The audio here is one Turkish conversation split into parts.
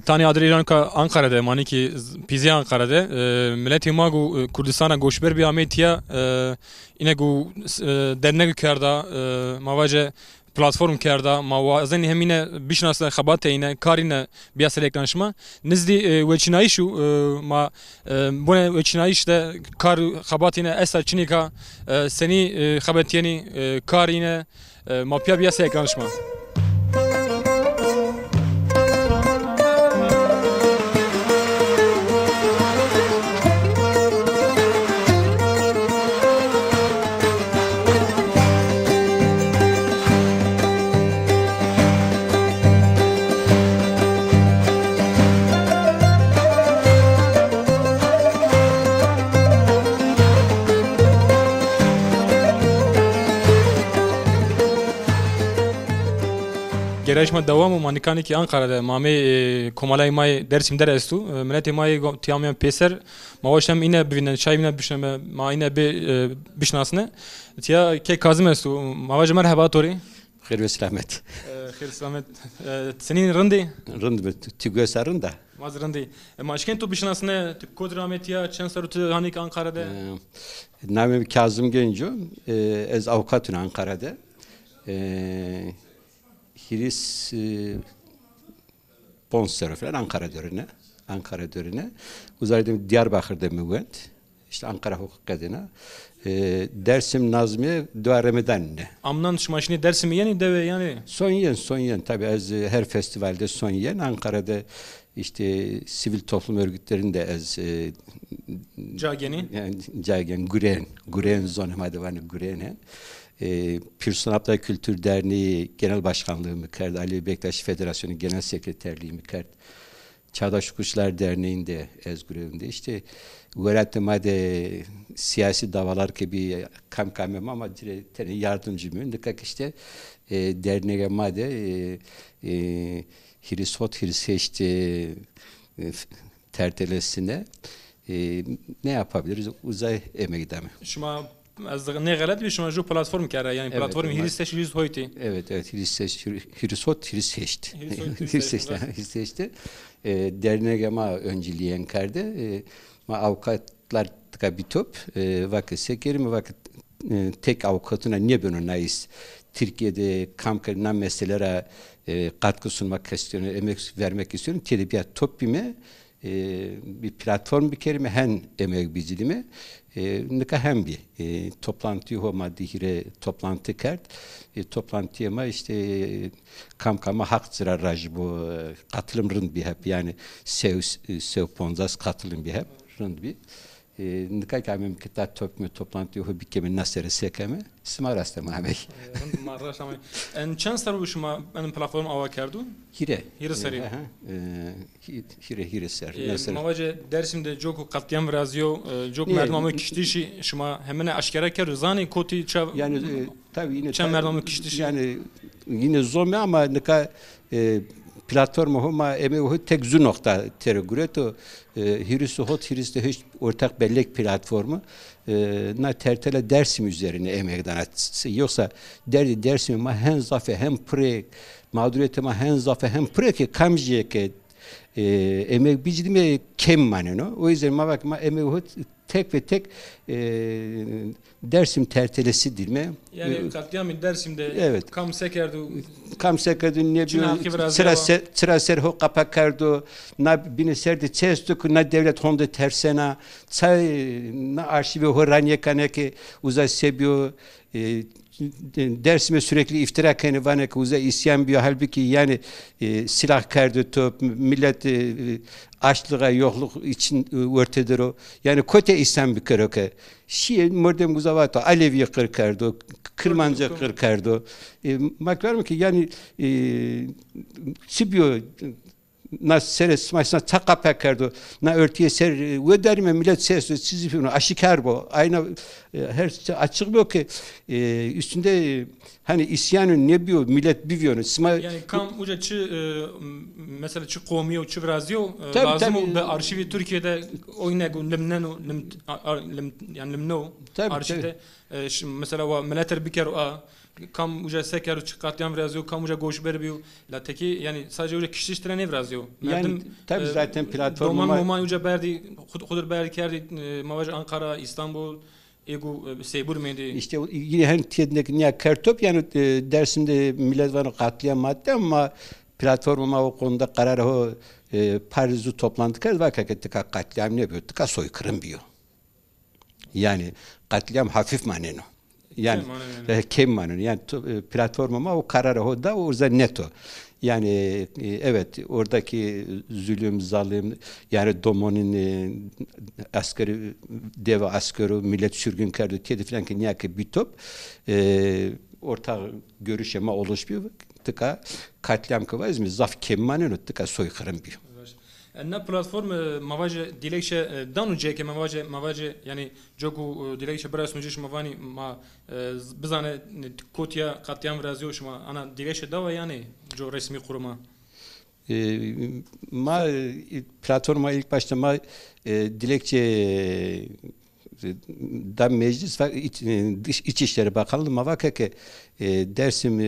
Tani adres Ankara'da, mani ki Pizya Ankara'da. Milleti magu Kurdistan'a göçber bir ametiya. İne gu dernek kerda, mavaje platform kerda, mavazen hemine bişnasla xabate ine karine biyasel ekranışma. Nizdi veçinayişu ma bune veçinayiş de kar xabatine esa çinika seni xabatiyeni karine mapya biyasel ekranışma. Gerçekten devamı manikani ki Ankara'da mami komalay may dersimde restu milleti may tiyamyan peser mavaşam ine bivinen çay ine bişneme ma ine be bişnasne tiya ke Kazım estu mavaş merhaba tori خير وسلامت خير سلامت senin rındi رند تيجو سرندا maz rındi maşken tu bişnasne kod rahmetiya çen sarutu hanik Ankara'da نامم Kazım Genco ez avukatım Ankara'da Hiris Bonsero falan Ankara dörüne uzaydım Diyarbakır'da müvent işte Ankara hukuk adına Dersim Nazmiye Dua Remedan'ne amnan şmaşini dersimi yeni deve yani son yen tabi ez her festivalde son yen Ankara'da işte sivil toplum örgütlerinde ez cageni yani cagen Guren zonamada var Guren'e Pür Sanatlar Kültür Derneği Genel Başkanlığı Mükert, Ali Bektaş Federasyonu Genel Sekreterliği Mükert, Çağdaş Kuşlar Derneği'nde ezgürevinde işte öğretimde siyasi davalar gibi kamkamem ama direkt yardımcı mıyım. Dikkat işte derneğe madde Hiris işte tertelesine ne yapabiliriz? Uzay emeği de mi? şuma az ne galat bir şuma jo platform kara yani Evet, platform evet. hiristeş yüz hoyti Evet, Hiris seçti. Derneğe ma önceliğen kerde. Ma avukatlar tıka bir top. Vakit sekeri mi vakit tek avukatına niye bununlayız? Türkiye'de kamkırınan meselelere katkı sunmak istiyorum, emek vermek istiyorum. Telebiyat toplumi bir platform bir kelime hem emek bizilimi nika hem bir toplantı maddi hire toplantı kert toplantıya ma işte kamkama hak ziraraj bu katılım rın bir hep yani sev ponzas katılım bir hep rın bir nika kamem kita toplantı bir kemin nasere sekeme smarasta mamek marraş ama en chance taru şuma benim platform ava kerdu hire seri hire ser mavaje dersimde çok katliam razyo çok merdumamı kiştişi şuma hemen aşkara ker zani koti çav yani tabii yine çen merdumamı kiştişi yani yine zor ama nika platformu homa emeği tek zu nokta tergüreto Hiris'te hiç ortak bellek platformu na tertele Dersim üzerine emekten yoksa Dersim ma hem zafe hem pre mağduriyete ma hem zafe hem pre ki kamjiye ki emek bicdime kem maneno o yüzden ma bak ma emeği tek ve tek Dersim tertelesidir mi? yani katliamı Dersim'de evet. Kam sekerdu ne bir sıra serho kapakardu na bine serdi çestuk na devlet honda tersena çay na arşivi horanye kaneki uzay sebiyo Dersim'e sürekli iftira keni vanek uzay isyan biyo halbuki yani silah kardı top millet açlığa yokluk için ortadır o yani kote İslam bir kere Şiye mordem guzavato Alevi kırkardı Kırmancı kırkardı maklar mı ki yani Sibiyo na seres maçına takapa kardı na örtüye ser ve derime millet ses sizi bunu aşikar bu ayna her şey açık bu ki üstünde hani isyanın ne biyor millet biliyor yani kam uca mesela çı komiyo çı razyo lazım be arşivi Türkiye'de oyna limneno yani limno arşivde mesela o milletler bir kere kam uca seker çıkartyan razıyor, kam uca goşber biyo. La teki yani sadece uca kişileştiren ev razıyor. Yani tabii zaten platformuma... Doman Moman uca berdi, hudur berdi kerdi, mavaca Ankara, İstanbul, ego seybur meydi. İşte yine her tiyedindeki niye kertop yani Dersim'de millet var katliam madde ama platformuma o konuda kararı o Paris'u toplandık var hakikaten katliam ne yapıyor? Tıka soykırım diyor. Yani katliam hafif maneno. Yani kem maneno. Yani platformuma o kararı o da o yüzden neto. Yani evet oradaki zulüm, zalim yani Domon'un askeri deve askeri millet sürgün kerdi tedi filan ki niye ki bir top ortak görüşeme oluşmuyor. Tıka katliam kıvayız mı? Zaf kemmanın tıka soykırım bir. Na platform mavaje dilekçe danuce ki mavaje yani joku dilekçe biraz nuciş mavani ma bizane kotya katliam razıyor şuma ana dilekçe dava yani jo resmi kuruma. Ma platforma ilk başta ma dilekçe da meclis ve İçişleri Bakanlığı mavaka ki Dersim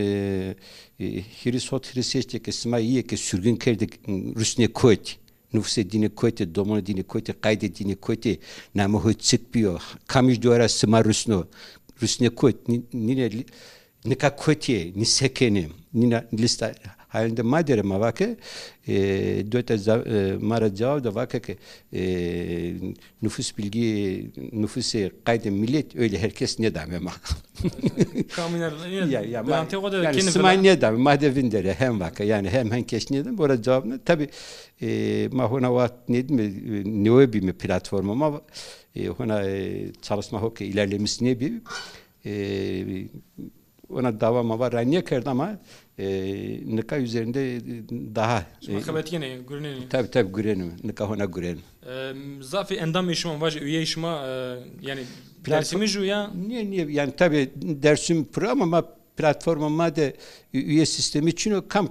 Hirisot Hiriseç'teki Simayiye ki sürgün kerdik Rusne koyt. Nüfuse dini koyte, domonu dini koyte, kayde dini koyte, namuhu çıkmıyor. Kamış duvara sıma Rusno. Rusne koyt, nika koyte, ni sekeni, nina lista halinde madere mavake, döte mara cevap da vaka ki nüfus bilgi, nüfusu kayde millet öyle herkes ne dame ma. Yani sımayı ne dame, madevin dere hem vaka yani hem herkes ne dame, orada cevabını tabi mahona vaat ne diyeyim, ne bir platform ama ona çalışma hokke ilerlemiş ne bir ona davama var niye kerdi ama nika üzerinde daha Makabet yine gürüneni. Tabi gürenim nika ona gürenim. Zafi endam işima vaje üye işima yani dersimi ju ya. Niye yani tabi dersim pro ama platformuma da üye sistemi için o kam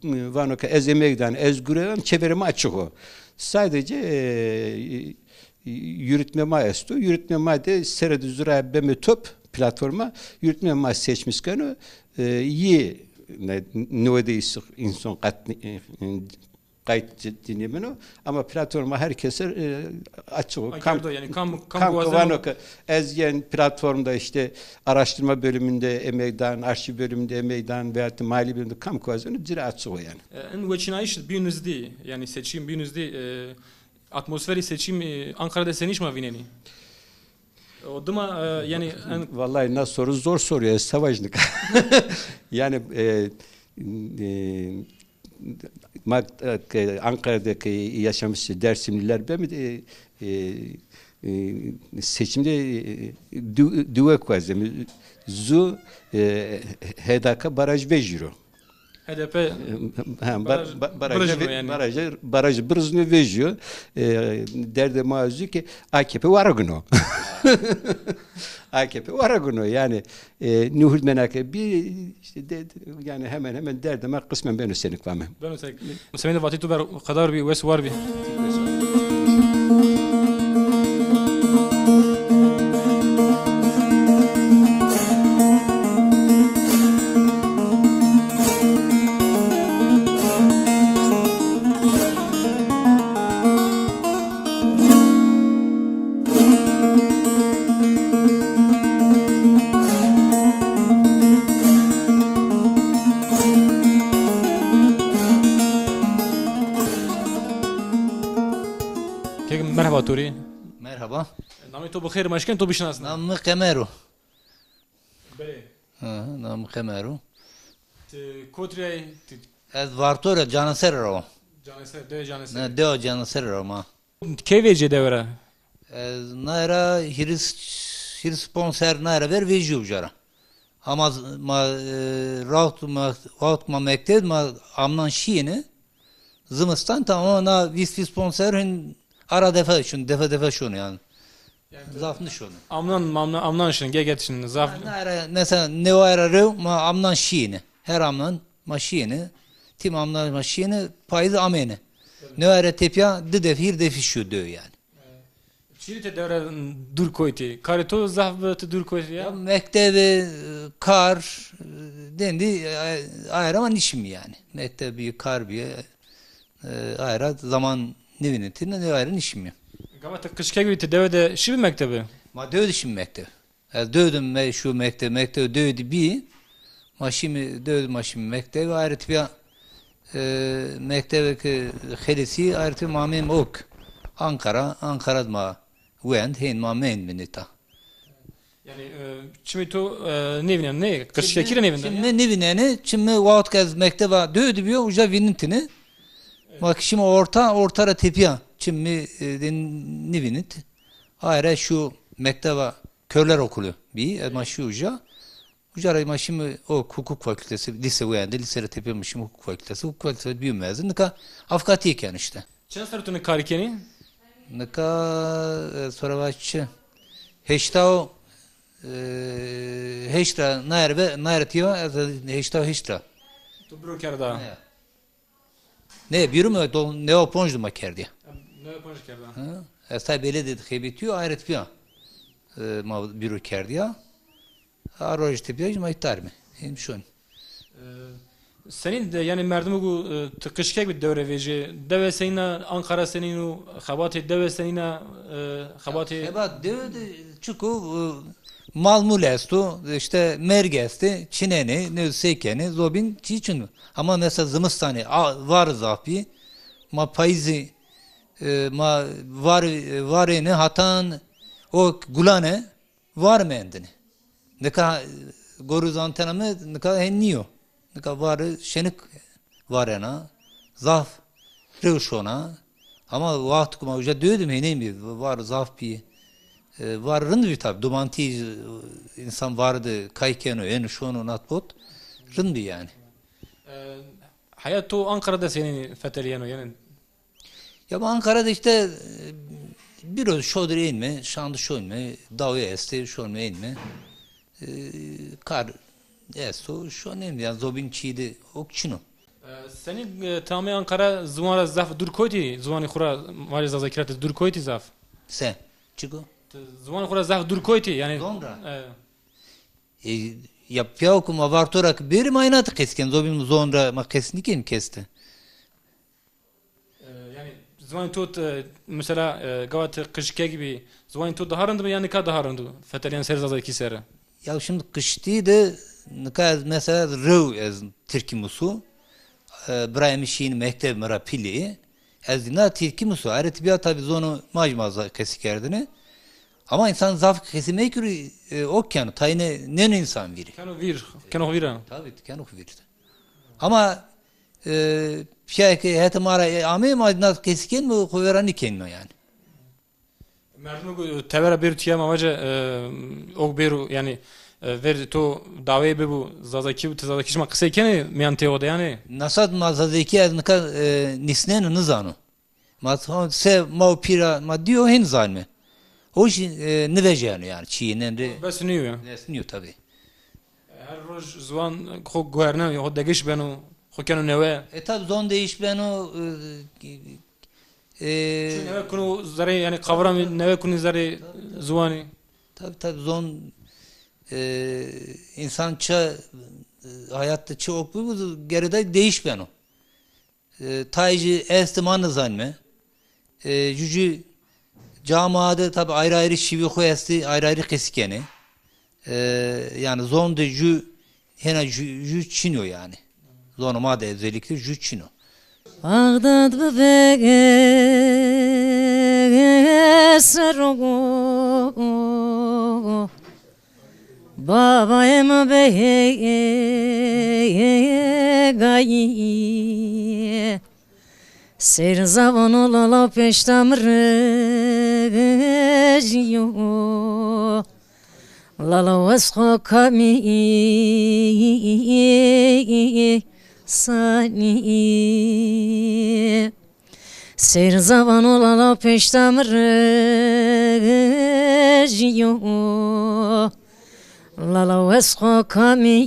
vano ka ez emekten ez gürenim çevirme açık o. Sadece yürütme maesto yürütme maade serede zura beme top platforma yürütme ma seçmişken iyi ne değilse insan kayıt dinlemeni ama platforma herkese açık. Yani kam ezyen platformda işte araştırma bölümünde emekten, arşiv bölümünde emekten veya mali bölümünde kam kuazını cira açık yani. En veçinayış büyünüzdi yani seçim büyünüzdi atmosferi seçim Ankara'da sen hiç mi vineni? O duma yani vallahi nasıl soru zor soruyor savaşlık. Yani Ankara'daki yaşamış Dersimliler ben mi seçimde duve kuazem zu HDK baraj vejiro. HDP baraj brzno vejiyor. Derde mağazı ki AKP varagno. AKP varagno yani Nuhul Menake bir işte yani hemen derdeme kısmen ben üstelik var mı? Ben üstelik. Senin de vatitu ver kadar bir ves var bir. Merhaba Turi. Merhaba. Namı to bxir maşken to bişnasın. Namı Kemeru. Bele. Namı Kemeru. Kotrey Ez vartore Canaserro. Caneser de Caneser. Ne deo Canaserro ma. KVC devre. Ez naira hiris sponsor naira ver vejub jara. Ama ma rahat ma mekted ma amnan şiini zımıstan tamam na vis sponsorun ara defa şunu yani. Zafını şunu. Amnan şunu geget şunu zaf. Mesela ne var rev ma amnan şiini. Her amnan maşini tim amnan maşini paydı amene. Ne var tepya de defir defi şu diyor yani. Çili te devre dur koyti. Kare to zaf te dur koyti Ya ya. mektebi kar dendi ayıra nişim yani. Mektebi kar bir ayıra zaman nevinetine ne ayıra nişim ya. Gava te kışke gibi te devre de şibi mektebi. Ma dövdü şimdi mektep. Dövdüm şu mektep dövdü bir. Ma şimdi dövdüm ma şimdi mektep ayrı bir mektebeki helisi ayrı bir mamem ok. Ankara'da ma wend hen mamem minita. Yani çimi to nevinen ne? Kışkekire nevinden. Şimdi nevineni şimdi vaat kez mektebe dövdü bir uca vinintini. Bak şimdi ortara tepiya. Şimdi nevinit. Ayrı şu mektebe körler okulu bir ama şu uca şimdi o hukuk fakültesi lise uyandı lisede tepemişim hukuk fakültesi bir mezun nika afkatiyken işte Çen sarutunu karikeni? nika sonra başçı heşta heşta nair tiyo heşta To bro kerda. ne bir mi ne o ponjdu makerdi Ne yapmış kerda? esa böyle dedi hebitiyor ayrıt bir ma bir kerdi ya aroj tepiyor ma itar mı hem şun Senin de yani merdimu te kışkek bir devre veji. Deve seninle Ankara senin xabati deve seninle xabati. Evet, çünkü malmul estu, işte mergesti, çineni, nüsekeni, zobin, çiçin. Ama mesela zımıstani var zafi, ma payzi, ma vareni hatan, o gulane var mendini. Nika goruz antenamı nika henniyor. Nika varı şenik varena, zaf, revşona. Ama vakti kuma uca diyordum heneyim bir var zaf bir var bir tabi dumanti insan vardı kaykeno en şonu natbot rın bir yani. Hayat to Ankara'da senin feteliyeno yani. Ya bu Ankara'da işte bir şodur inme, şandı şu inme, davaya esti şu inme, kar esto şu inme yani zobin çiğdi okçunu. Senin tamamı Ankara zuvara zaf dur koyti zuvani khura var zakirat dur koyti zaf. Sen çıkı. Zuvani khura zaf dur koyti yani. Sonra. Yapıyor ki vartorak bir maynatı kesken zobin sonra ma kesniken kesti. Yani zuvani tot mesela gavat kışke gibi zuvani tot daharındı mı yani ka daharındı feteliyen serzaza iki sere. Ya şimdi kıştıydı mesela rıv ez Türk musu Brahim Şiin mektep mera pili ez dina Türk musu ayrı bir tabi zonu majmaza kesikerdini ama insan zaf kesimeye kürü okyanı tayine ne insan viri. Kano vira. Tabii kano viri. Ama piyake hetemara ame majnat kesiken mi kuverani kenme yani. Merdimu tevera bir tiyama vaca ok beru yani ver to davaya be bu zazaki zazaki şma kısayken miyante o da yani. Nasad mazadaki ez nika nisnen nizanu. Mazhan se ma pira ma diyor hen zalme. Hoş ne vecyani yani çiğnen de. Bes niyo ya. Nesniyor tabii. Her roj zvan xo guerne o degiş benu xo kanu neve. Tabi zon değiş ben o Neve kunu zare yani kavram neve kunu zare zuvani. tabi zon insan hayatta çok bu geride değiş ben o. Taycı estimanı zanme. Cücü camiada tabi ayrı ayrı şivi koyası ayrı ayrı kesikeni. Yani zon de cü hena cü çino yani. Zonuma da özellikle cü çino. Ağdat bebek sarıgo Babayım bey gayi Ser zavan olala peştamrıcıyor Lala vasco kami sani Ser zavan olala peştamrıcıyor Lala vasco kami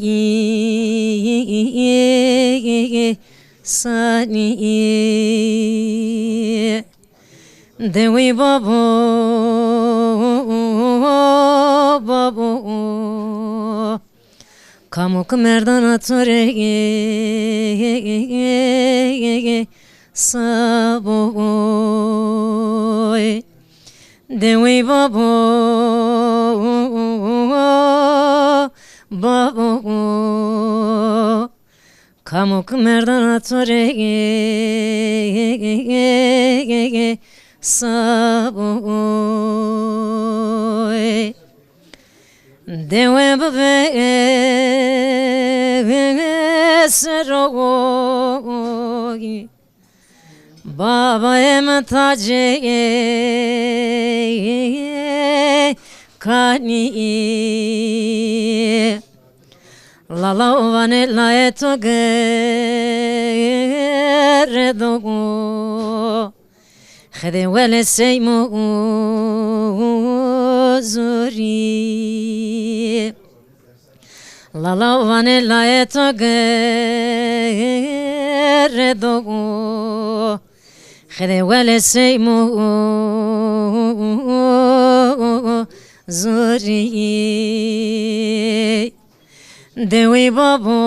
sani dewi babo babo kamuk merdan atore saboy dewi babo babo kamuk merdan atore saboy dewe bebe serogi baba emtaje kani la la vane la eto geredogo khede wele seymo zuri la la vane la eto geredogo khede wele seymo zuri dewi babo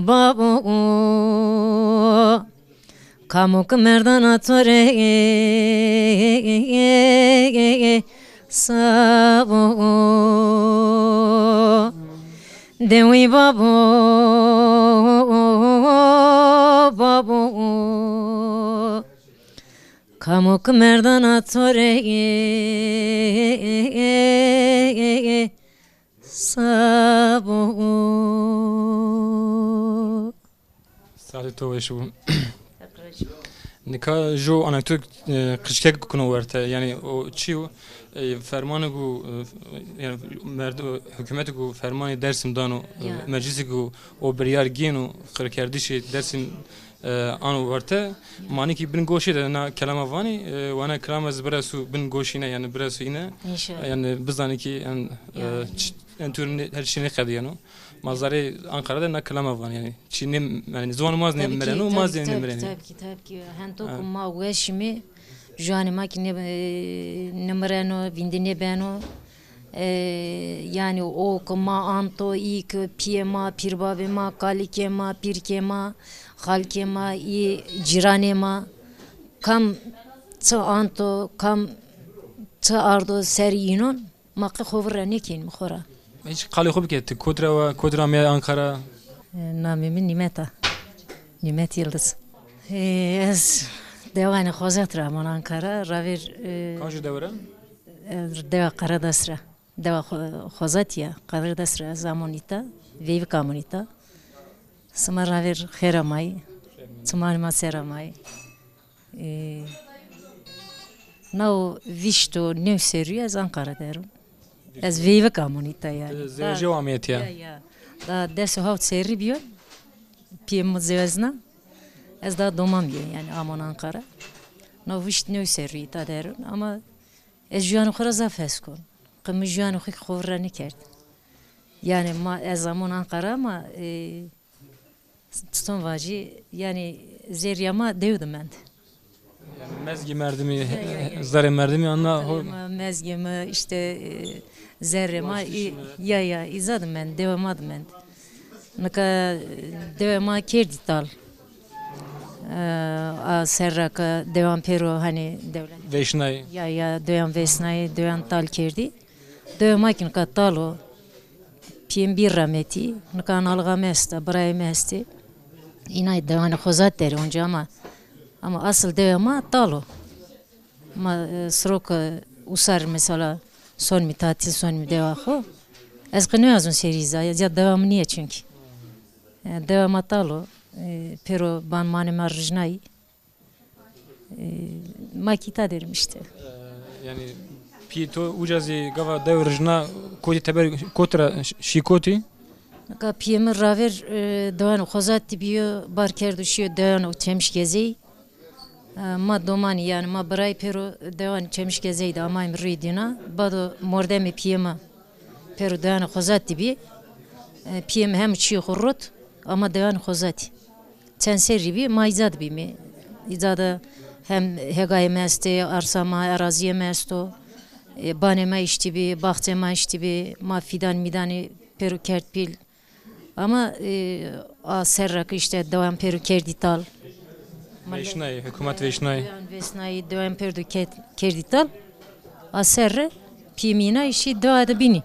babo kamuk merdan atore sabo dewi babo babo kamuk merdan atore sabo Salut to şu Nika jo anekdot kışkek konu verte yani o çiğ fermanı gu yani hükümeti gu fermanı dersim dano meclisi gu o beriyar gino kırkerdişi dersim anu verte mani ki bin goşi de na kelama vani wana kelama zbresu bin goşine yani bresu ine yani bizani ki yani türün her şeyini kadıyano mazari Ankara'da ne kelama var yani Çin'in yani zamanımız ne mereno maz ne mereno tabii ki hento kuma veşimi jani makine numarano vindine beno yani o kuma anto ilk piyema pirbabema kalikema pirkema halkema i ciranema kam ta anto kam ta ardo serinon makı khovra nekin mkhora hiç kali hobi gitti kodra mi Ankara namimin Nimet Yıldız ez devane khozat Rahman Ankara ravir kaç devre deva Karadasra deva khozat ya Karadasra zamonita vev kamonita smar ravir kheramay smar maseramay now vişto new serie az Ankara derim ez vev kamonita yani zevce amiyet ya da dersi haft seri biyo piyem zevzna ez da domam yani amon Ankara no vişt new serie ta derim ama ez juanu khara zafes kon qım juanu khik khorrani kert yani ma ez amon Ankara ama tuton vaci yani zeryama devdim ben. Yani mezgi merdimi zare merdimi anla mezgimi işte zerrema ya izadım ben devamadım ben. Naka devama kerdi tal. A serraka devam pero hani devlet. Veşnay. Ya devam vesnay devam tal kerdi. Devama kin katalo. Piyem bir rahmeti. Naka analga mesta bray mesti. İnay devam khozat der onca ama asıl devama talo. Ma srok usar mesela son mi tatil son mi devaho. Ez qınıyazun seriza ya devam niye çünkü. Devama talo. Pero ban mani marjnay. Makita derim işte. Yani pito ucazi gava devrjna koti teber kotra şikoti. Ka piyemir raver devan khozat biyo bar kerduşiyo devan çemiş gezey. Ma domani yani ma bray pero devan çemiş gezeydi ama imridina bado mordemi piyema pero devan khozat bi piyem hem çi khurrut ama devan khozat tenseri bir maizad bir mi? İzada hem hegay mesti, arsama, araziye mesto, banema işti bir, bahçema işti bir, ma fidan midani peru kertpil. Ama a serrak işte devam peru kerdital. Veşnay, hükümet Veşnay. Vesnai devam peru kerdital. A serre pimina işi devam bini.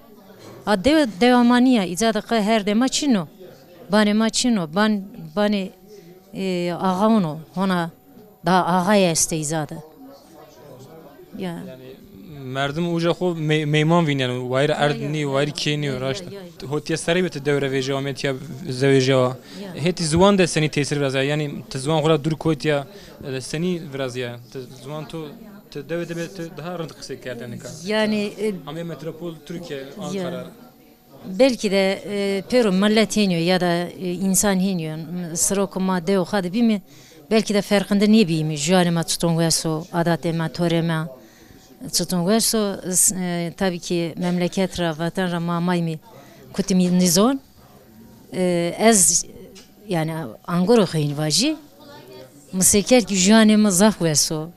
A devamaniya izada ka her dema çino. Banema çino, bani ağaono, ona daha ağaya este izada. Ya. مردم اوجا خو میمان وینن وایر اردنی وایر کینی و راست هوتی سری بت دوره ویجا امتیا زویجا هتی زوان ده سنی تاثیر ورزا یعنی تزوان خلا دور کوتیا سنی ورزیا تزوان تو تدوی دبت daha rınt kısa kerdeni ka. Yani Ama metropol Türkiye Ankara. belki de Peru millet heniyor ya da insan heniyor. Sırok madde o hadi bir mi? Belki de farkında niye bilmiyor. Juanema tutun verso, adatema, torema tutun verso tabii ki memleket ra, vatan ra mamay mi kutimi nizon ez yani angoro khayn vaji mseker ki juanema zah verso.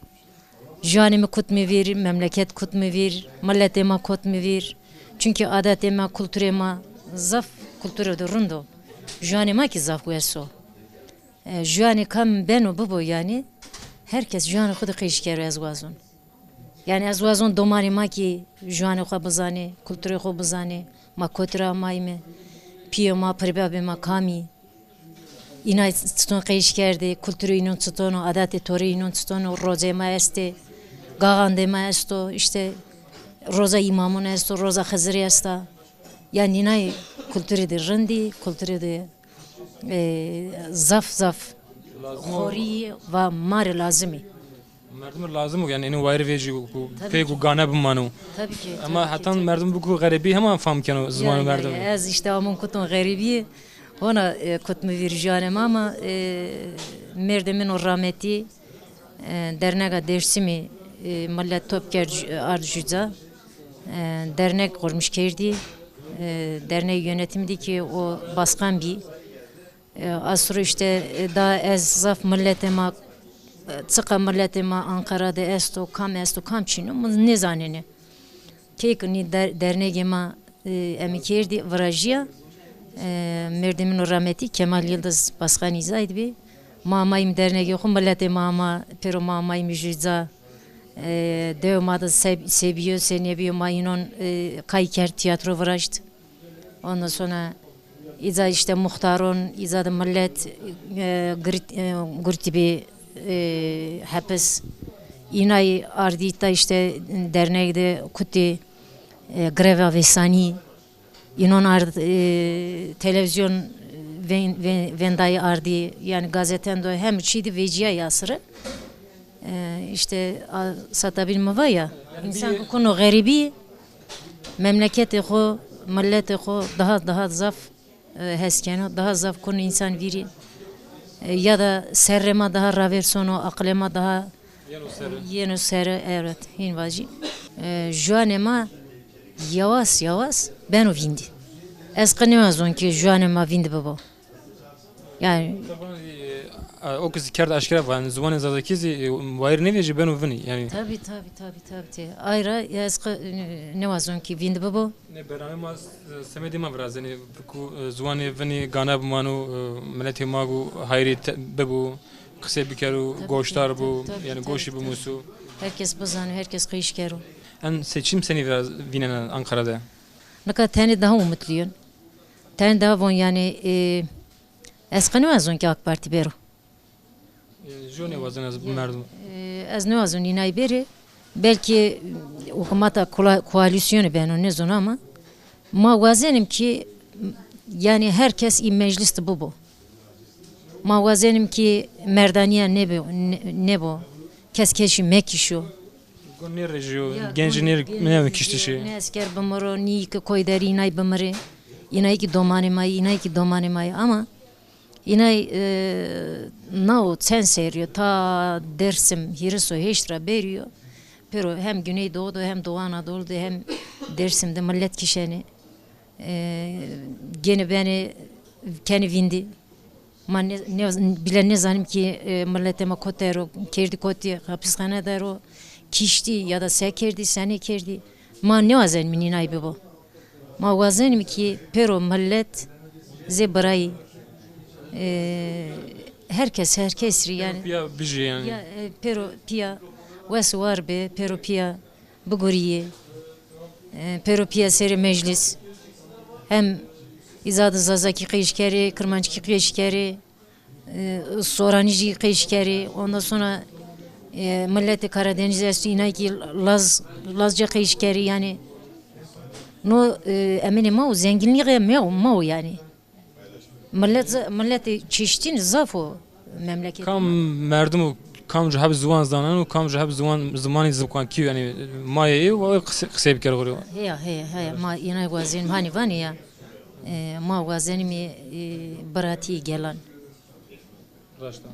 Juanemi kutmi verir, memleket kutmi verir, milletema kutmi verir. Çünkü adetema, kültürema zaf kültürü de rundo. Juanema ki zaf verso. Juani kam beno bubu yani herkes juani kudu kıyışker ezvazon. Yani ezvazon domari ma ki juani ku bazani, kültürü ku bazani, ma kotra mayme, piyo ma pribabe ma kami. İnay tutun kıyışkerdi, kültürü inun tutunu, adeti tori inun tutunu, rozema este, gağandema esto, işte roza imamun esto, roza khaziri esta. Yani inay kültürü de rindi, kültürü de zaf khori ve mar lazimi. مردم لازم yani اینو وایر ویجی کو پیگو گانه بمانو. Tabii ki. Ama hatta merdum bu garibi hemen fam kano zaman merdum. Ez işte amun kutun garibi ona kutmu virjanem ama merdemin o rahmeti dernek dersimi millet topker arjuza dernek kurmuş kerdi dernek yönetimdi ki o baskan bir asru işte da ez zaf milletema Tıka milletema Ankara'da esto kam çinu ne zanene kekni derneğima emikirdi varajiya merdemin rahmeti Kemal Yıldız Başkan izaydı bi mamayım derneği okum milletema ama pero mamayım jiza devamada seviyor senebiyor mayınon kayker tiyatro varajdı ondan sonra İza işte muhtarın, İza da millet gırtibi hapis inay ardita işte dernekte kuti greva vesani inon ard televizyon vendayı ardi yani gazetende hem çidi veciya yasırı işte satabilme var ya insan konu garibi memleketi ko milleti ko daha zaf heskeno daha zaf konu insan viri ya da serrema daha raversono aklema daha yeni serre evet hinvaji juanema yavaş ben o vindi eskanımazon ki juanema vindi baba yani o kız kerde aşkara var zaman zazakizi vair ne veci ben o vini yani tabii ayra eska ne vazon ki vindi baba ne berame mas semedi ma biraz yani ku zaman vini gana bumanu millet magu hayri bebu kısa bikeru goştar bu yani goşi bu musu herkes bazanı herkes kıyışkeru en seçim seni biraz vinen Ankara'da ne kadar tane daha umutluyum tane daha von yani eskanımazon ki AK Parti bero Jone vazan az merdum. Az ne vazon inay beri belki hükümete koalisyonu ben onu ne zon ama ma vazenim ki yani herkes in mecliste bu. Ma vazenim ki merdaniye ne bu? Keskeşi mekişo. Gonner rejiyo gençler ne mekişti Ne asker bamaro ni ki koydari inay bamare inay ki domane may ama İnay nao sen seriyor ta Dersim Hiriso Heştra beriyor. Pero hem Güneydoğu'da hem Doğu Anadolu'da hem Dersim'de millet kişeni gene beni kendi vindi. Ma bile ne zanım ki milletime kotero, kerdi koti, hapishane dero, kişti ya da se kerdi, seni kerdi. Ma ne vazen mi ninay bu? Ma vazenim ki pero millet zebrayı. Herkes yani. Pia biji yani. Ya pero pia was var be pero pia buguriye. Pero pia seri meclis. Hem izadı zazaki kıyışkeri, kırmançki kıyışkeri, soranici kıyışkeri, ondan sonra milleti Karadeniz eski inay ki Lazca kıyışkeri yani. No eminim ma o zenginliğe ma o yani. Millet çeşitini zaf o memleket. Kam merdimu kam cehab zuvan zanan u kam cehab zamanı zıkan ki yani maye o kısa bir kere oluyor. He ma inay vazin hani vani ya. Ma vazenimi barati gelan.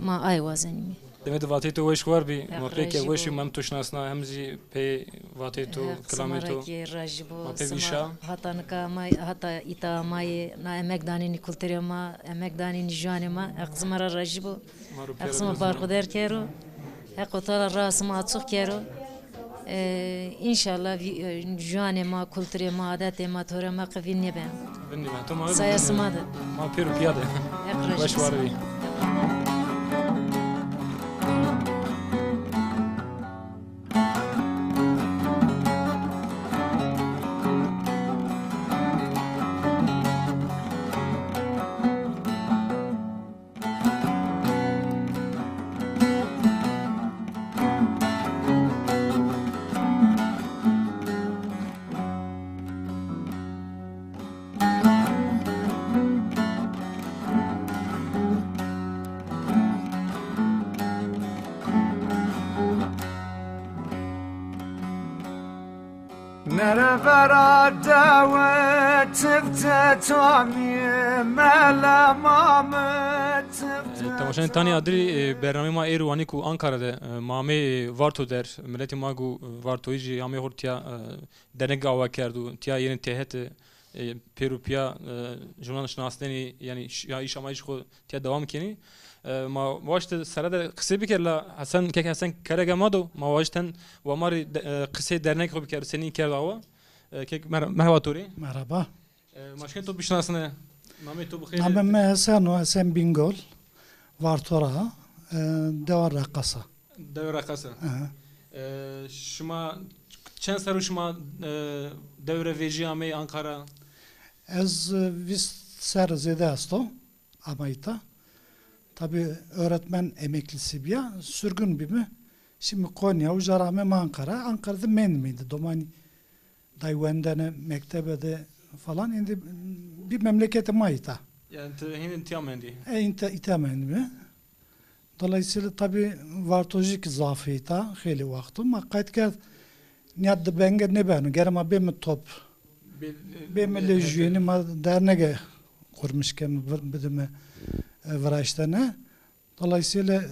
Ma ay vazenimi. Demet vateto veş var bir Ya, mapeke rajibo. veş mam toşnasna hemzi pe vateto klameto. Samaraki rajibo. Mape vişa. Hatanka ma hata ita mai na emekdanini kulturema emekdanini janema aqzmara rajibo. Aqzma barqder kero. Haqotala rasma atsuk kero. İnşallah janema kulturema adetema torema qvinne ben. Benni ben tamam. Sayasmadı. Ma peru piyade. Veş var bir. نرفرا دعوت تفتتامي ملا مامت Tamaşan tani adri bername ma eru ani ku Ankara'da mame varto der milleti magu varto izi ame hortia denega ava kerdu tia yerin tehet peru pia jurnal şnasdeni yani ya iş ama iş ko tia devam keni ma vaşte sarada kısa bir kere Hasan kere gamado ma vaşten ve mari kısa dernek ko bir kere senin kere ava kek merhaba tori Merhaba. maşken to bişnasne mame to bخير Namım Hasan Bingöl. Vartora. Devar Rakasa. devre kasa şuma çen saru şuma devre veji ame Ankara Ez vis ser zede asto. Amayta. Tabi öğretmen emeklisi bir sürgün bir mi? Şimdi Konya, Ucarame, Ankara. Ankara'da men miydi? Domani Dayvendene, mektebede falan. Şimdi bir memlekete mayta. yani hinin tiyamendi İtemen mi? Dolayısıyla tabi vartojik zafiyeta heli vaktim. Hakkayet ki niyadda benge ne benu? Gerama bemi top. Bemi lejüyeni ma dernege kurmuşken bidimi vraştene. Dolayısıyla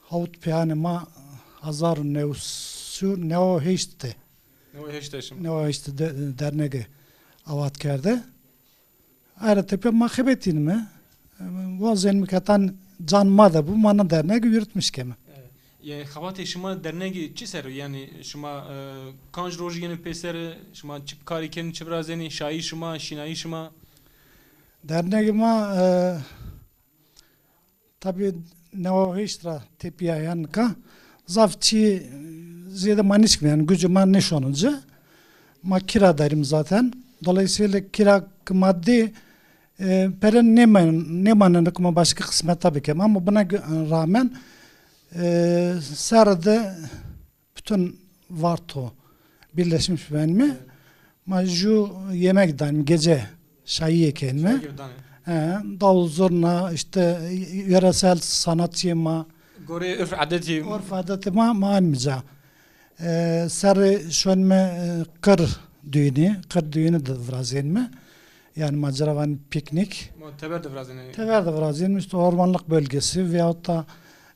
havut piyani ma hazarun nevsu neo heşte. ne o heşteşim Neo heşte dernege avat kerde. Ayrı tepe mahbetin mi? Vazen mi katan canma da bu mana dernek yürütmüş kemi. yani havate şuma derneği çi seru yani şuma kanj roji yeni peser şuma çip kari kendi çevrazeni şahi şuma şinayi şuma Derneğime tabi ne o iştra tepiya yani ka zavçı ziyade maniş mi yani gücüme ne şonunca ma kira derim zaten. Dolayısıyla kira maddi peren ne manını kuma başka kısmet tabii ki ama buna rağmen sarıda bütün varto birleşmiş ben mi? Ma ju yemek daim gece şayi eken mi? Davul zurna işte yöresel sanatçıyma gore örf adeti orf adetima maalmica. Sarı şönme kır düğünü de vrazen mi? Yani maceravan piknik. teber de vrazeni Teverde vrazen işte ormanlık bölgesi veyahut da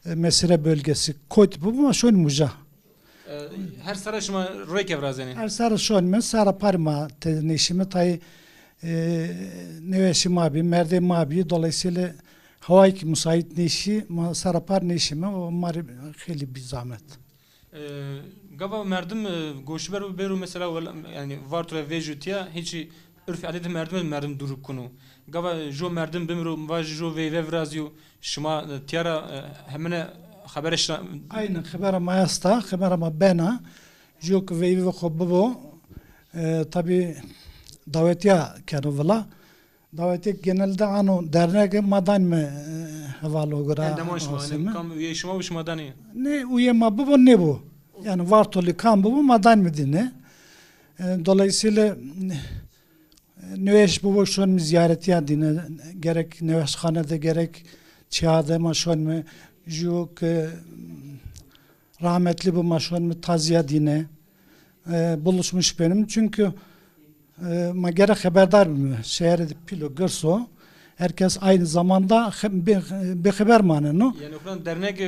mesire bölgesi koyt bu ama şön muca. her sara şuma royke vrazeni Her sarı şön mi? Sarı parma tenişimi tay neveşim abi, merdem abi dolayısıyla havayı ki müsait neşi, ma sarapar neşime o mari heli bir zahmet. Gava merdim goşber beru mesela yani vartura vejutiya hiç örf adet merdim durup konu. Gava jo merdim bimru vaj jo ve vrazio şuma tiara hemene haber Aynen habera mayasta, habera ma bena, jok ve khobbo tabi davetiya kanu davetiye genelde ano dernek madan mı havalı gara. Kam üyeşima uçmadani. Ne uyema bu ne bu? Yani vartoli kan bu madan mı dine? Dolayısıyla nüveş bu şu an ziyareti ya dine gerek nüveşhanede gerek çağda maşon mu yok rahmetli bu maşon mu taziye dine buluşmuş benim çünkü ma gerek haberdar mı şehir pilo görso herkes aynı zamanda bir haber manı no Yani okran dernek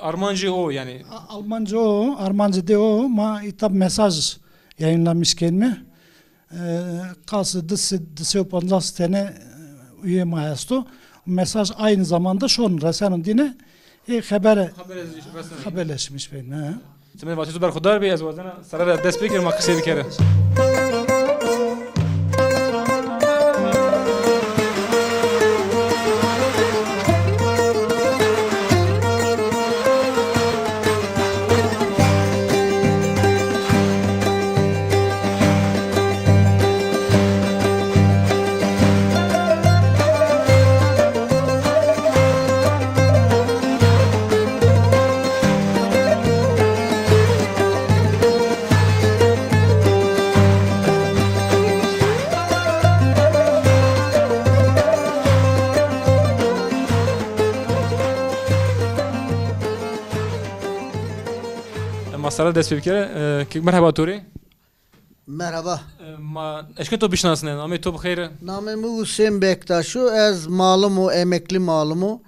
Armancı o yani. Almanca o, Armanca de o ma hitap mesaj yayınlamış kelime. Kalsı dısı ponlas tane üye mayasto. Mesaj aynı zamanda şun resanın dine haberleşmiş benim. Semet vatitu berkhudar bi az vazana sarar dest bekir ma kısa bir kere. Masara dest bir kere. Merhaba Tori. Merhaba. Ma eşke to bişnasın. Ama to bxeyr. Namım Hüseyin Bektaşu. Ez malumu, emekli malumu.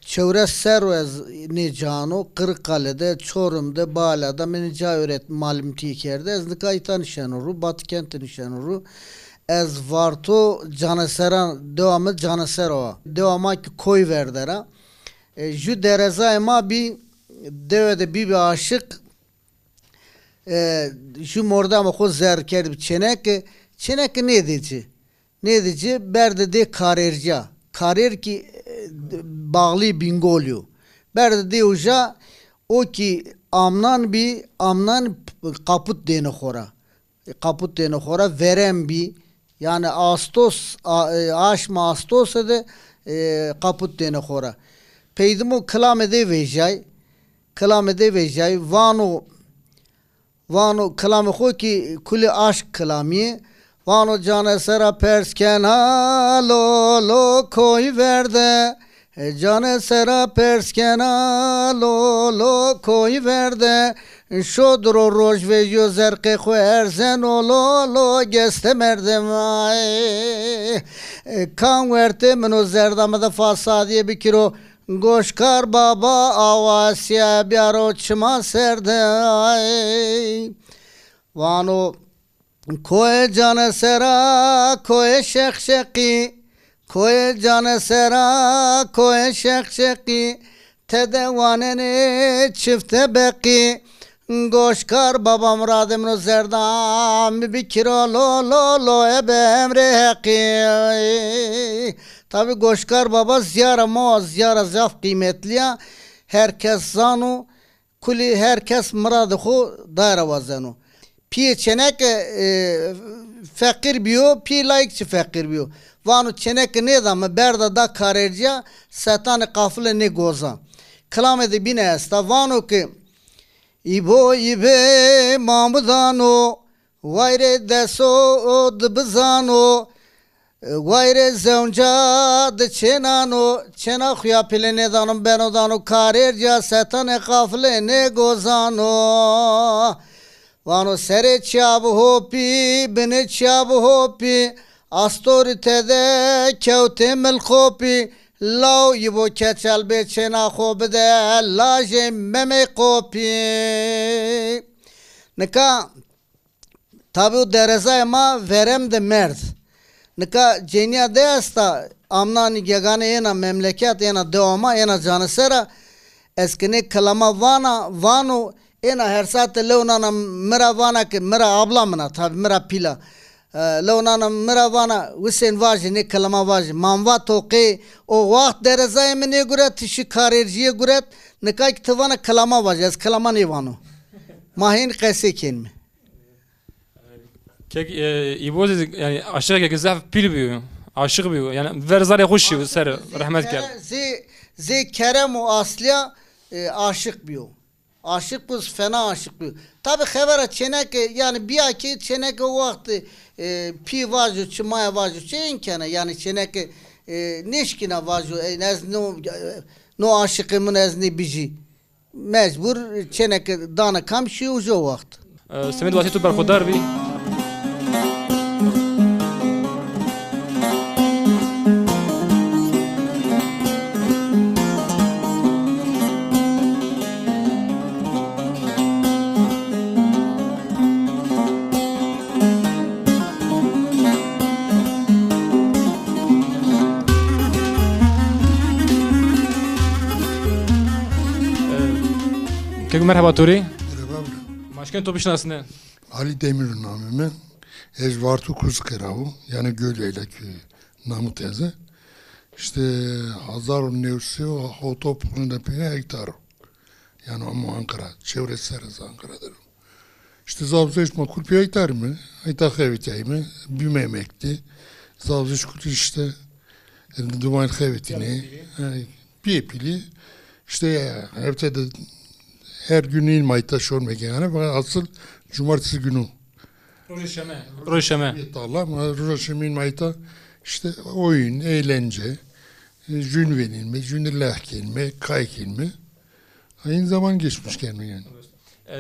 Çevre seru ez nicano. Kırıkkale'de, Çorum'da, Bala'da menica öğret malum tikerde. Ez nikaytan nişanuru, Batıkent nişanuru. Ez varto caneseran, devamı canesero. Devamı ki koy verdera. Ju dereza ema bir devede bir aşık şu morda ama ko zerker bir çenek ne dici berde de karerca karer ki bağlı bingolyo berde de uja o ki amnan kaput dene khora verem bi yani Ağustos Ağustos de kaput dene khora peydimu klamede vejay vano kelame xo ki kuli aşk kelami vano cane sera perskena lo koy verde cane sera perskena lo koy verde şodro roj ve yozerke xo erzen lo geste merdem kan verte meno zerdamada fasadiye bir kilo Goşkar baba avasya biaro çma serde vano koye cane sera koye şekşeki koye cane sera koye şekşeki tedevanene çifte beki Goşkar babam radimno zerdam bir kiro lo ebemre heki Tabi Goşkar baba ziyara zaf kıymetli ya. Herkes zanu kuli herkes muradı xo daira vazanu. Piye çenek fakir biyo, piye layıkçı fakir biyo. Vanu çenek ne da berda da karerca setan kafile ne goza. Klamede bine esta vanu ki ibe mamudano vayre deso dbzano Vayre zevnca de çena xuya pilene danım ben odano karerca setane kafle ne gozano vano sere çabu hopi bene çabu hopi astoritede kevte mel kopi lav yibo keçel be çena xobde laje meme kopi neka tabi o dereza ema verem de merd nika cenya deyasta amnani gegane ena memleket ena devama ena canısera eskine kalama vanu ena her saatte leonana mera vana ki mera ablamına tabi mera pila leonana mera vana Hüseyin vaji ne kalama vaji manva toqi o vakt derezay mene guret tişi karirciye guret nika kitavana kalama vaji ez kalama ne vanu mahin qesekin mi Kek İboz yani aşağı kek zaf pil biyo. Aşık biyo. Yani verzare hoş biyo ser rahmet ker. Ze kerem o asliya aşık biyo. Aşık biz fena aşık biyo. Tabi xebere çenek yani bir aki çenek o vakti pi vaju çımaya vaju çeyin kene yani çenek neşkine vaju ez no aşıkımın ez ne biji. Mecbur çenek dana kamşi ucu vakti. Semed vasi tu berxudar bi. Kek merhaba Turi. Merhaba. Maşken topişnasın ne? Ali Demir namı ez vartu Kuzkeravu yani Göleyla köyü namı teze. İşte hazar nevsi o otopunda pene hektar. Yani ama Ankara, çevresi serası Ankara'dır. İşte zavzışma kulpi hektar mı? Hektar hevitay mı? Büyümemekti. Zavzış kulpi işte duman hevitini. Bir pili. İşte hepte de her gün il mayta şormek yani fakat asıl cumartesi günü. Roşeme. Roşemin mayta işte oyun, eğlence, jün verilme, jünillah kelime, kay kelime. Aynı zaman geçmiş kelime yani.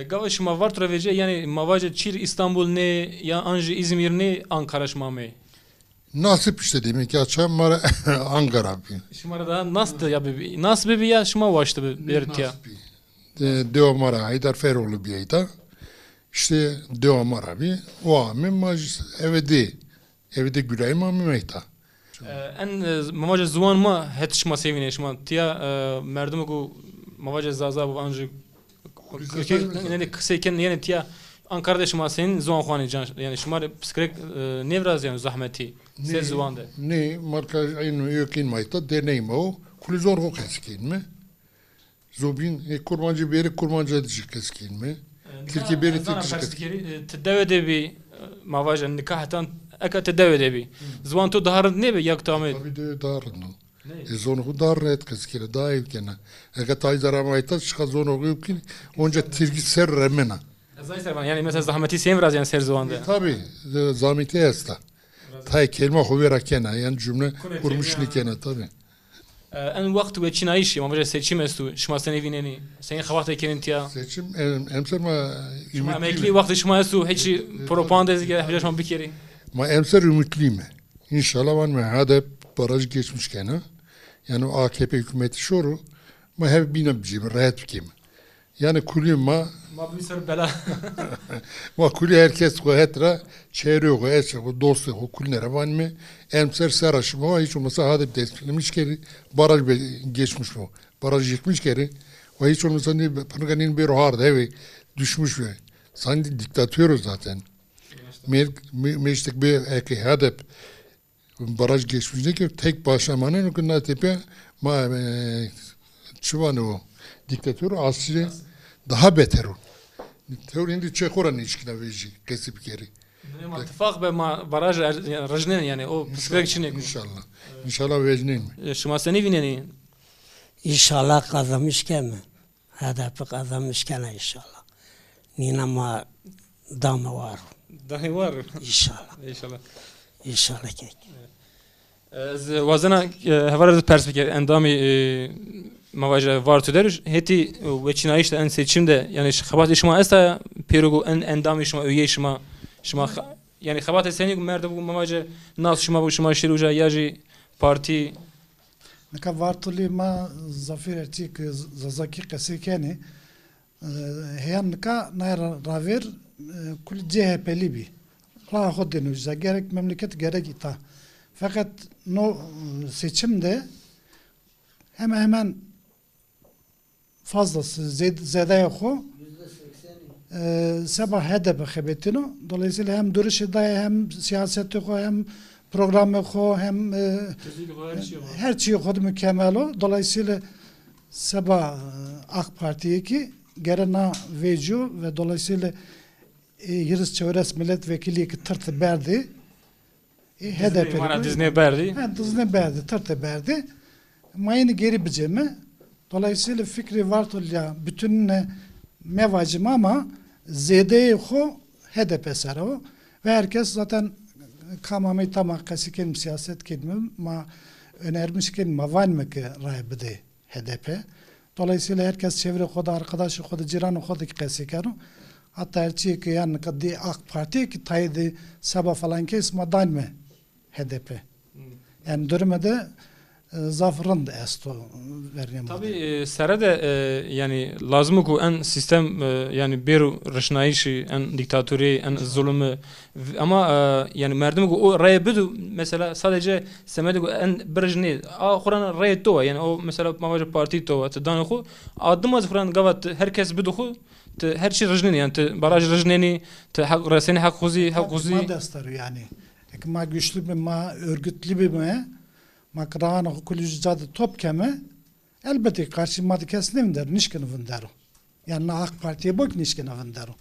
Gava şuma var travece yani mavaje çir İstanbul ne ya Anji İzmir ne Ankara şmame. Nasip işte demek ki açan var Ankara bir. Şumara da nasıl ya bebi? Nasıl bebi ya şuma vaştı bir ya. Devamara Haydar Feroğlu bir ayda. İşte devamara bir. O amim maj evde güleyim amim ayda. En mavaje zuan ma hetişma sevine şma tiya merdum ku mavaje zaza bu Anji yani kısayken yani tiya Ankara'da şma senin zuan xani can yani şma psikrek nevraz yani zahmeti. Siz zuan de. Ne marka aynı yokin mayta deneyim o. Kulizor ho keskin mi? Zobin kurmancı beri kurmancı edecek keskin mi? Tilki beri tilki keskin. Tedavide bir mavaje nikahtan aka tedavide bir. Zuan tu dahar ne be yak tamet. Tabii de darın o. Zonu dar et keskin daha iyi kena. Aka tayzara mayta çıka zonu yokin onca tilki ser remena. Yani mesela zahmeti sevmez yani ser zuanda. Tabii zahmeti esta. Tay kelime hovera kena yani cümle kurmuş nikena tabii. En vakti ve çinayişi ama seçim estu şma seni vineni senin xavatı kenintiya Seçim emser ma şma emekli vakti şma estu hiç propaganda ezge haflaşma bir kere ma emser ümitliyim. İnşallah van hada baraj geçmiş kena. Yani o AKP hükümeti şoru ma hep binabcim rahat kim. Yani kulüm ma bir sürü bela ma kulü herkes ko hetra çevre ko eşe ko dostu ko kulnere van mı emser saraş ma hiç olmasa hada desteklemiş kere baraj geçmiş o. Baraj yıkmış kere o hiç olmasa ne pırganin bir harda evi düşmüş ve sanki diktatörüz zaten. Meştek bir eki hadep baraj geçmiş ne ki tek başlamanın o tepe ma çıvanı o diktatör asli daha beter o. Teorinde Çekoran ilişkine verecek kesip geri. ittifak be ma baraj rajnen yani o psikolojik için İnşallah. İnşallah verecek mi? şma seni vineni İnşallah kazanmışken mi? Hedefi kazanmışken inşallah. Nina ma damı var. dahi var İnşallah. inşallah İnşallah kek. Vazana hevar perspektif endami mavaje var tüder heti ve çinayişte en seçimde yani xabat işma esta perugu en endam işma üye işma yani xabat seni merde bu mavaje nas işma bu işma şiruja yaji parti Neka vartuli ma zafir ertik zazaki kesikeni heyan neka nair raver kul CHP'li bi. Rahat denüzde gerek memleket gerek ita Fakat no seçimde hemen fazlası zedaya ko sabah HDP xebetino. Dolayısıyla hem duruşu da hem siyaseti ko hem programı ko hem her şeyi ko mükemmel o. Dolayısıyla sabah AK Parti'ye ki gerena vecu ve dolayısıyla Yıldız Çevres Milletvekili ki tırtı berdi. HDP. Mara dizne berdi. Dizne berdi, tırtı berdi. Mayını geri bicemi. Dolayısıyla fikri vartolya bütününe mevacım ama zedeyi ko HDP sarı ve herkes zaten kamami tamak kasiken siyaset kelime ma önermişken ma van mı ki raybede HDP. Dolayısıyla herkes çevre koda arkadaşı koda ciranı koda ki kasikeru. Hatta herçi ki yani kaddi AK Parti ki taydı sabah falan kes ma dan mı HDP. Yani durumda zaferin de esto veriyem. Tabii serede yani lazım ku en sistem yani bir rışnayışı en diktatörü en zulmü ama yani merdim ku o raya bidu mesela sadece semede ku en birjni a Kur'an raya to yani o mesela mavaca parti to atdan ku adım az Kur'an gavat herkes bidu ku her şey rejneni yani baraj rejneni hak raseni hak huzi Ma destar yani. Ma güçlü bir ma örgütlü bir mi? Makrana hukulücüzade top keme elbette karşımadı kesin der nişkin vındaru. Yani AK Parti'ye bak nişkin vındaru.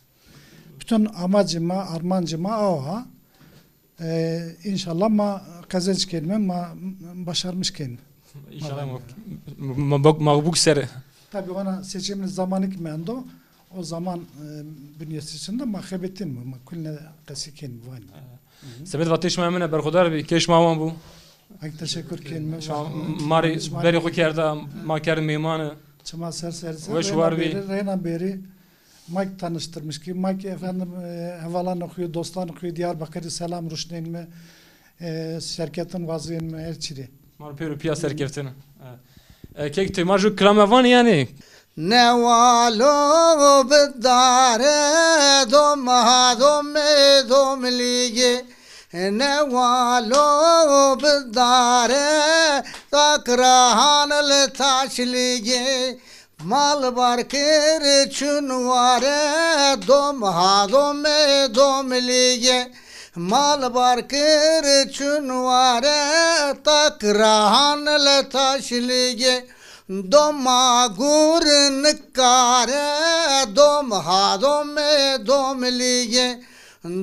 Bütün amacıma, armancıma oha. İnşallah ma kazanç kelime ma başarmış kelime. İnşallah mağbuk ser. Tabii ona seçimin zamanı kimendo. O zaman bünyesinde mahkebettin mi? Kulne kasiken var. Sebet vatişma emine berkudar bir keşmavan bu. Ay teşekkür kelime. Mari beri xukerda maker mimanı. Çama serserse. Ve şu var bir. Reyna beri Mike tanıştırmış ki Mike efendim havalan okuyor, dostlar okuyor, Diyarbakır'ı selam ruşneyin mi, şirketin vazgeyin mi, her çiri. Mar peru piyas serkeftini. Kek te marju klamevan yani. Nevalo bedare dom lige Nevalo bedare takrahan le taş lige Mal barker çunvare dom lige Mal barker çunvare takrahan le taş lige Doma gur nikare dom lige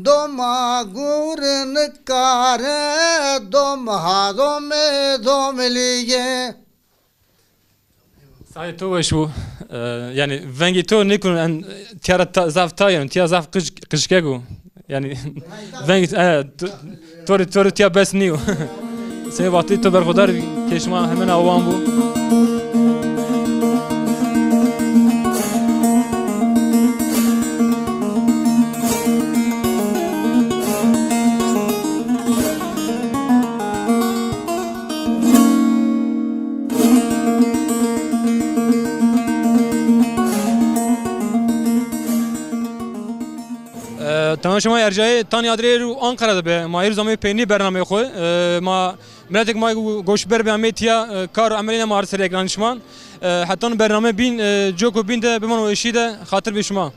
Doma gur nikare dom lige Sahi to ve şu yani vengi to nikun en tiyara zaf tayin tiya zaf kışkegu yani vengi tori tiya bes niyo se vakti to berkudar keşma hemen avan bu. Tanışma erceği Tanyadre Ankara'da be mahir zamanı peyni bername koy ma milletek ma goşber be ametiya kar ameline mar ser ekranışman hatta bername bin joko bin de beman o işi de hatır bişman